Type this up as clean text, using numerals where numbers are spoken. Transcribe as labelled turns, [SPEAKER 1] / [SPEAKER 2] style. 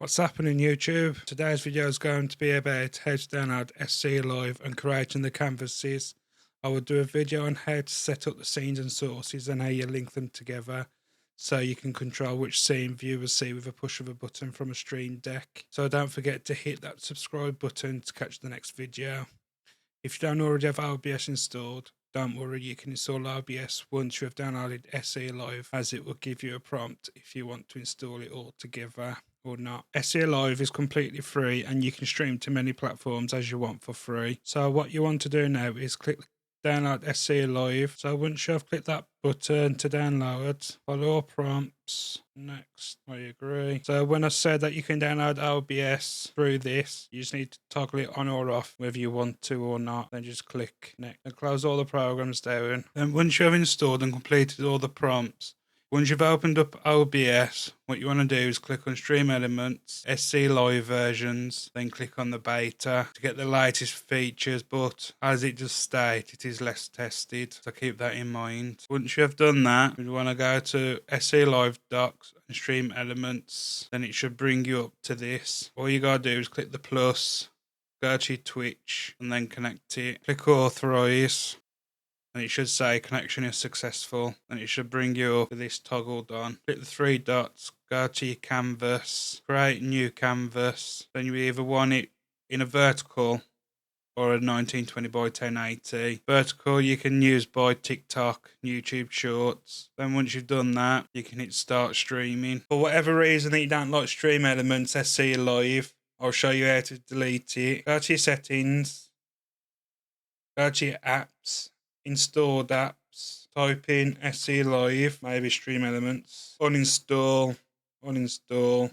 [SPEAKER 1] What's happening YouTube? Today's video is going to be about how to download SE.LIVE and creating the canvases. I will do a video on how to set up the scenes and sources and how you link them together so you can control which scene viewers see with a push of a button from a Stream Deck. So don't forget to hit that subscribe button to catch the next video. If you don't already have OBS installed, don't worry, you can install OBS once you have downloaded SE.LIVE, as it will give you a prompt if you want to install it all together or not. SE.LIVE is completely free and you can stream to many platforms as you want for free. So what you want to do now is click download SE.LIVE. So once you have clicked that button to download, follow all prompts. Next, I agree. So when I said that you can download OBS through this, you just need to toggle it on or off whether you want to or not. Then just click next and close all the programs down. Then once you have installed and completed all the prompts, once you've opened up OBS, what you want to do is click on Stream Elements, SE.LIVE versions, then click on the beta to get the latest features, but as it does state, it is less tested, so keep that in mind. Once you have done that, you want to go to SE.LIVE docs and Stream Elements, then it should bring you up to this. All you gotta do is click the plus, go to Twitch, and then connect it. Click Authorize. And it should say connection is successful, and it should bring you up to this toggled on. Click the three dots, go to your canvas, create new canvas. Then you either want it in a vertical or a 1920 by 1080. Vertical you can use by TikTok, YouTube Shorts. Then once you've done that, you can hit start streaming. For whatever reason that you don't like Stream Elements SE.LIVE, I'll show you how to delete it. Go to your settings, go to your apps, installed apps, type in SE.LIVE, maybe Stream Elements, uninstall,